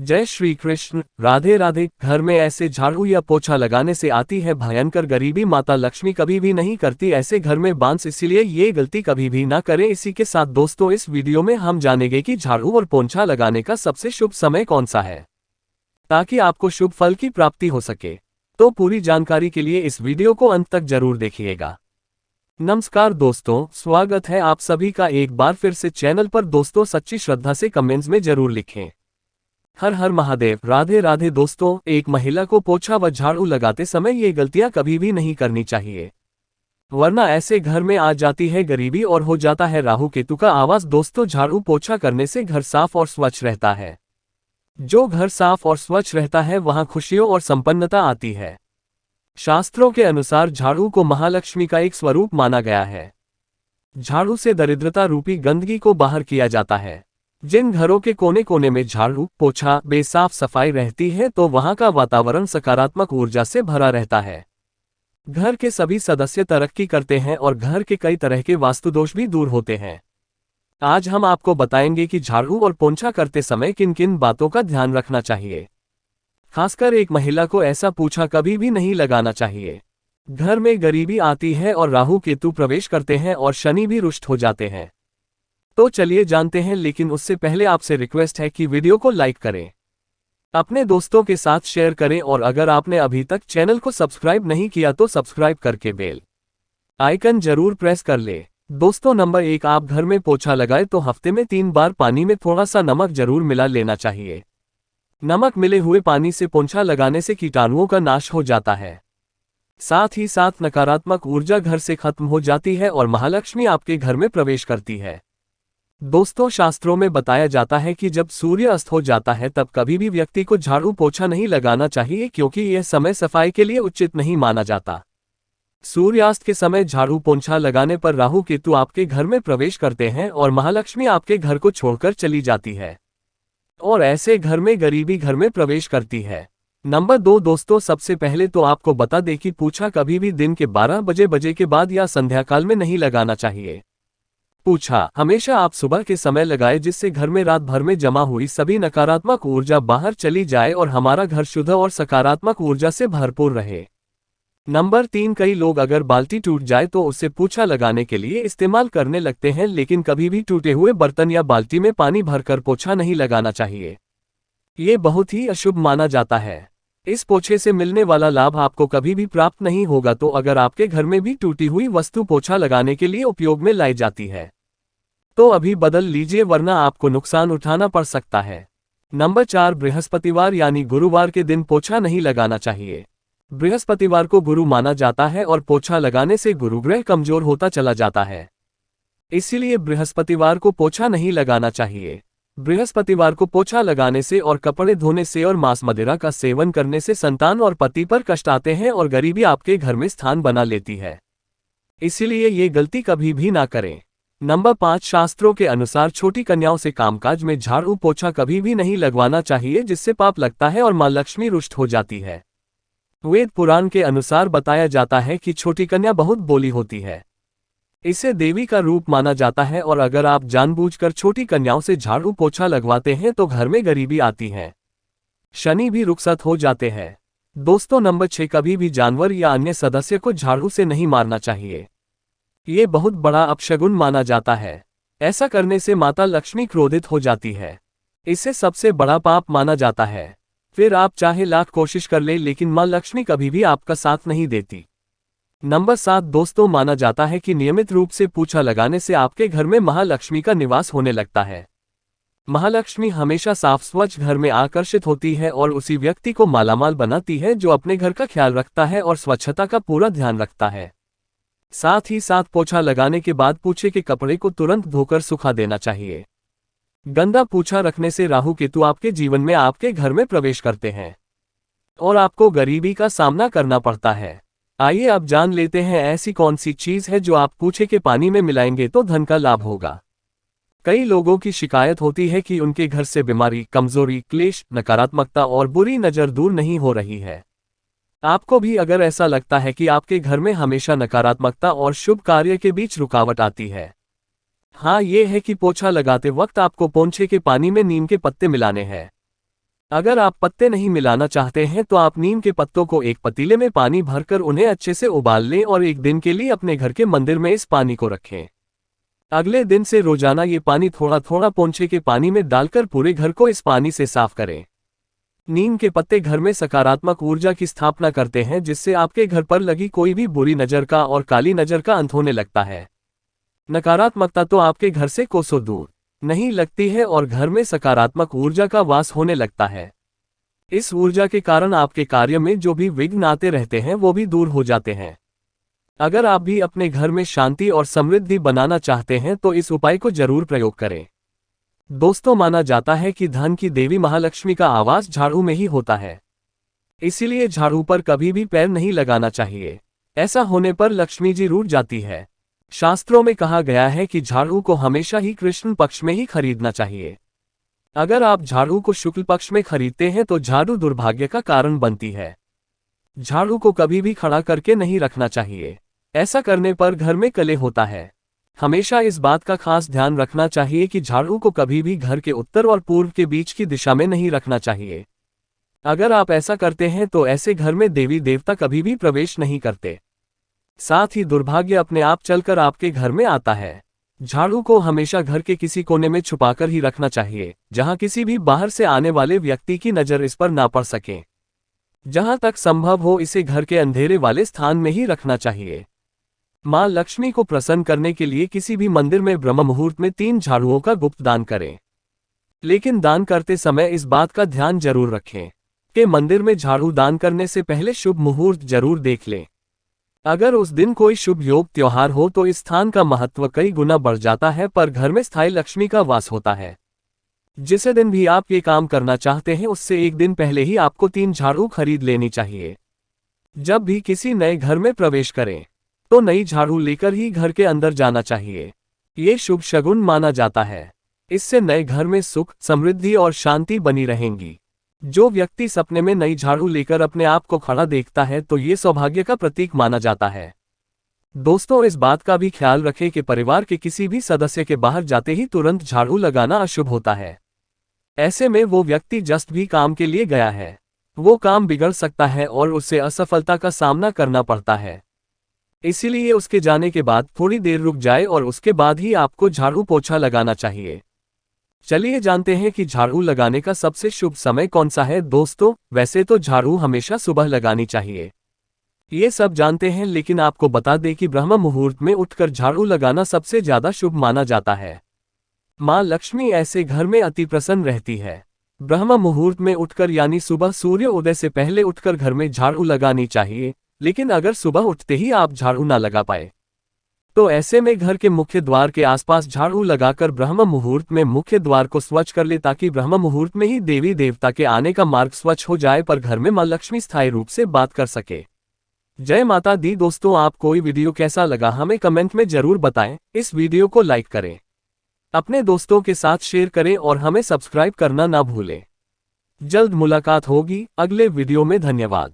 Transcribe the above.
जय श्री कृष्ण। राधे राधे। घर में ऐसे झाड़ू या पोछा लगाने से आती है भयंकर गरीबी। माता लक्ष्मी कभी भी नहीं करती ऐसे घर में बांस, इसलिए ये गलती कभी भी ना करें। इसी के साथ दोस्तों, इस वीडियो में हम जानेंगे कि झाड़ू और पोंछा लगाने का सबसे शुभ समय कौन सा है, ताकि आपको शुभ फल की प्राप्ति हो सके। तो पूरी जानकारी के लिए इस वीडियो को अंत तक जरूर देखिएगा। नमस्कार दोस्तों, स्वागत है आप सभी का एक बार फिर से चैनल पर। दोस्तों, सच्ची श्रद्धा से कमेंट्स में जरूर लिखें हर हर महादेव। राधे राधे। दोस्तों, एक महिला को पोछा व झाड़ू लगाते समय ये गलतियां कभी भी नहीं करनी चाहिए, वरना ऐसे घर में आ जाती है गरीबी और हो जाता है राहु केतु का आवास। दोस्तों, झाड़ू पोछा करने से घर साफ और स्वच्छ रहता है। जो घर साफ और स्वच्छ रहता है वहां खुशियों और संपन्नता आती है। शास्त्रों के अनुसार झाड़ू को महालक्ष्मी का एक स्वरूप माना गया है। झाड़ू से दरिद्रता रूपी गंदगी को बाहर किया जाता है। जिन घरों के कोने कोने में झाड़ू पोछा बेसाफ सफाई रहती है तो वहां का वातावरण सकारात्मक ऊर्जा से भरा रहता है। घर के सभी सदस्य तरक्की करते हैं और घर के कई तरह के वास्तुदोष भी दूर होते हैं। आज हम आपको बताएंगे कि झाड़ू और पोंछा करते समय किन किन बातों का ध्यान रखना चाहिए। खासकर एक महिला को ऐसा पोंछा कभी भी नहीं लगाना चाहिए। घर में गरीबी आती है और राहु केतु प्रवेश करते हैं और शनि भी रुष्ट हो जाते हैं। तो चलिए जानते हैं, लेकिन उससे पहले आपसे रिक्वेस्ट है कि वीडियो को लाइक करें, अपने दोस्तों के साथ शेयर करें और अगर आपने अभी तक चैनल को सब्सक्राइब नहीं किया तो सब्सक्राइब करके बेल आइकन जरूर प्रेस कर ले। दोस्तों, नंबर 1, आप घर में पोछा लगाए तो हफ्ते में 3 बार पानी में थोड़ा सा नमक जरूर मिला लेना चाहिए। नमक मिले हुए पानी से पोंछा लगाने से कीटाणुओं का नाश हो जाता है। साथ ही साथ नकारात्मक ऊर्जा घर से खत्म हो जाती है और महालक्ष्मी आपके घर में प्रवेश करती है। दोस्तों, शास्त्रों में बताया जाता है कि जब सूर्य अस्त हो जाता है तब कभी भी व्यक्ति को झाड़ू पोछा नहीं लगाना चाहिए, क्योंकि यह समय सफाई के लिए उचित नहीं माना जाता। सूर्यास्त के समय झाड़ू पोंछा लगाने पर राहु केतु आपके घर में प्रवेश करते हैं और महालक्ष्मी आपके घर को छोड़कर चली जाती है और ऐसे घर में गरीबी घर में प्रवेश करती है। नंबर 2, दोस्तों, सबसे पहले तो आपको बता दें कि पोंछा कभी भी दिन के 12 बजे के बाद या संध्या काल में नहीं लगाना चाहिए। पोंछा हमेशा आप सुबह के समय लगाए, जिससे घर में रात भर में जमा हुई सभी नकारात्मक ऊर्जा बाहर चली जाए और हमारा घर शुद्ध और सकारात्मक ऊर्जा से भरपूर रहे। नंबर 3, कई लोग अगर बाल्टी टूट जाए तो उसे पोंछा लगाने के लिए इस्तेमाल करने लगते हैं, लेकिन कभी भी टूटे हुए बर्तन या बाल्टी में पानी भरकर पोंछा नहीं लगाना चाहिए। ये बहुत ही अशुभ माना जाता है। इस पोछे से मिलने वाला लाभ आपको कभी भी प्राप्त नहीं होगा। तो अगर आपके घर में भी टूटी हुई वस्तु पोछा लगाने के लिए उपयोग में लाई जाती है तो अभी बदल लीजिए, वरना आपको नुकसान उठाना पड़ सकता है। नंबर 4, बृहस्पतिवार यानी गुरुवार के दिन पोछा नहीं लगाना चाहिए। बृहस्पतिवार को गुरु माना जाता है और पोछा लगाने से गुरुग्रह कमजोर होता चला जाता है, इसीलिए बृहस्पतिवार को पोछा नहीं लगाना चाहिए। बृहस्पतिवार को पोछा लगाने से और कपड़े धोने से और मांस मदिरा का सेवन करने से संतान और पति पर कष्ट आते हैं और गरीबी आपके घर में स्थान बना लेती है, इसीलिए ये गलती कभी भी ना करें। नंबर 5, शास्त्रों के अनुसार छोटी कन्याओं से कामकाज में झाड़ू पोछा कभी भी नहीं लगवाना चाहिए, जिससे पाप लगता है और मां लक्ष्मी रुष्ट हो जाती है। वेद पुराण के अनुसार बताया जाता है कि छोटी कन्या बहुत बोली होती है, इसे देवी का रूप माना जाता है और अगर आप जानबूझकर छोटी कन्याओं से झाड़ू पोछा लगवाते हैं तो घर में गरीबी आती है, शनि भी रुखसत हो जाते हैं। दोस्तों, नंबर 6, कभी भी जानवर या अन्य सदस्य को झाड़ू से नहीं मारना चाहिए। ये बहुत बड़ा अपशगुन माना जाता है। ऐसा करने से माता लक्ष्मी क्रोधित हो जाती है, इसे सबसे बड़ा पाप माना जाता है। फिर आप चाहे लाख कोशिश कर ले, लेकिन मां लक्ष्मी कभी भी आपका साथ नहीं देती। नंबर 7, दोस्तों, माना जाता है कि नियमित रूप से पोंछा लगाने से आपके घर में महालक्ष्मी का निवास होने लगता है। महालक्ष्मी हमेशा साफ स्वच्छ घर में आकर्षित होती है और उसी व्यक्ति को मालामाल बनाती है जो अपने घर का ख्याल रखता है और स्वच्छता का पूरा ध्यान रखता है। साथ ही साथ पोंछा लगाने के बाद पोंछे के कपड़े को तुरंत धोकर सुखा देना चाहिए। गंदा पोंछा रखने से राहु केतु आपके जीवन में आपके घर में प्रवेश करते हैं और आपको गरीबी का सामना करना पड़ता है। आइए अब जान लेते हैं ऐसी कौन सी चीज है जो आप पोंछे के पानी में मिलाएंगे तो धन का लाभ होगा। कई लोगों की शिकायत होती है कि उनके घर से बीमारी, कमजोरी, क्लेश, नकारात्मकता और बुरी नजर दूर नहीं हो रही है। आपको भी अगर ऐसा लगता है कि आपके घर में हमेशा नकारात्मकता और शुभ कार्य के बीच रुकावट आती है, हाँ, ये है कि पोछा लगाते वक्त आपको पोंछे के पानी में नीम के पत्ते मिलाने हैं। अगर आप पत्ते नहीं मिलाना चाहते हैं तो आप नीम के पत्तों को एक पतीले में पानी भरकर उन्हें अच्छे से उबाल लें और एक दिन के लिए अपने घर के मंदिर में इस पानी को रखें। अगले दिन से रोजाना ये पानी थोड़ा थोड़ा पोंछे के पानी में डालकर पूरे घर को इस पानी से साफ करें। नीम के पत्ते घर में सकारात्मक ऊर्जा की स्थापना करते हैं, जिससे आपके घर पर लगी कोई भी बुरी नजर का और काली नजर का अंत होने लगता है। नकारात्मकता तो आपके घर से कोसों दूर नहीं लगती है और घर में सकारात्मक ऊर्जा का वास होने लगता है। इस ऊर्जा के कारण आपके कार्य में जो भी विघ्न आते रहते हैं वो भी दूर हो जाते हैं। अगर आप भी अपने घर में शांति और समृद्धि बनाना चाहते हैं तो इस उपाय को जरूर प्रयोग करें। दोस्तों, माना जाता है कि धन की देवी महालक्ष्मी का आवास झाड़ू में ही होता है, इसीलिए झाड़ू पर कभी भी पैर नहीं लगाना चाहिए। ऐसा होने पर लक्ष्मी जी रूठ जाती है। शास्त्रों में कहा गया है कि झाड़ू को हमेशा ही कृष्ण पक्ष में ही खरीदना चाहिए। अगर आप झाड़ू को शुक्ल पक्ष में खरीदते हैं तो झाड़ू दुर्भाग्य का कारण बनती है। झाड़ू को कभी भी खड़ा करके नहीं रखना चाहिए, ऐसा करने पर घर में कलह होता है। हमेशा इस बात का खास ध्यान रखना चाहिए कि झाड़ू को कभी भी घर के उत्तर और पूर्व के बीच की दिशा में नहीं रखना चाहिए। अगर आप ऐसा करते हैं तो ऐसे घर में देवी देवता कभी भी प्रवेश नहीं करते, साथ ही दुर्भाग्य अपने आप चलकर आपके घर में आता है। झाड़ू को हमेशा घर के किसी कोने में छुपाकर ही रखना चाहिए, जहां किसी भी बाहर से आने वाले व्यक्ति की नजर इस पर ना पड़ सके। जहां तक संभव हो इसे घर के अंधेरे वाले स्थान में ही रखना चाहिए। मां लक्ष्मी को प्रसन्न करने के लिए किसी भी मंदिर में ब्रह्म मुहूर्त में 3 झाड़ुओं का गुप्त दान करें, लेकिन दान करते समय इस बात का ध्यान जरूर रखें कि मंदिर में झाड़ू दान करने से पहले शुभ मुहूर्त जरूर देख लें। अगर उस दिन कोई शुभ योग त्योहार हो तो इस स्थान का महत्व कई गुना बढ़ जाता है, पर घर में स्थायी लक्ष्मी का वास होता है। जिस दिन भी आप ये काम करना चाहते हैं उससे एक दिन पहले ही आपको 3 झाड़ू खरीद लेनी चाहिए। जब भी किसी नए घर में प्रवेश करें तो नई झाड़ू लेकर ही घर के अंदर जाना चाहिए। ये शुभ शगुन माना जाता है। इससे नए घर में सुख, समृद्धि और शांति बनी रहेंगी। जो व्यक्ति सपने में नई झाड़ू लेकर अपने आप को खड़ा देखता है तो ये सौभाग्य का प्रतीक माना जाता है। दोस्तों, इस बात का भी ख्याल रखें कि परिवार के किसी भी सदस्य के बाहर जाते ही तुरंत झाड़ू लगाना अशुभ होता है। ऐसे में वो व्यक्ति जस्ट भी काम के लिए गया है, वो काम बिगड़ सकता है और उसे असफलता का सामना करना पड़ता है। इसीलिए उसके जाने के बाद थोड़ी देर रुक जाए और उसके बाद ही आपको झाड़ू पोछा लगाना चाहिए। चलिए जानते हैं कि झाड़ू लगाने का सबसे शुभ समय कौन सा है। दोस्तों, वैसे तो झाड़ू हमेशा सुबह लगानी चाहिए, ये सब जानते हैं, लेकिन आपको बता दें कि ब्रह्म मुहूर्त में उठकर झाड़ू लगाना सबसे ज्यादा शुभ माना जाता है। मां लक्ष्मी ऐसे घर में अति प्रसन्न रहती है। ब्रह्म मुहूर्त में उठकर यानी सुबह सूर्य उदय से पहले उठकर घर में झाड़ू लगानी चाहिए, लेकिन अगर सुबह उठते ही आप झाड़ू ना लगा पाए तो ऐसे में घर के मुख्य द्वार के आसपास झाड़ू लगाकर ब्रह्म मुहूर्त में मुख्य द्वार को स्वच्छ कर ले, ताकि ब्रह्म मुहूर्त में ही देवी देवता के आने का मार्ग स्वच्छ हो जाए, पर घर में मां लक्ष्मी स्थायी रूप से बात कर सके। जय माता दी। दोस्तों, आपको ये वीडियो कैसा लगा हमें कमेंट में जरूर बताएं। इस वीडियो को लाइक करें, अपने दोस्तों के साथ शेयर करें और हमें सब्सक्राइब करना ना भूलें। जल्द मुलाकात होगी अगले वीडियो में। धन्यवाद।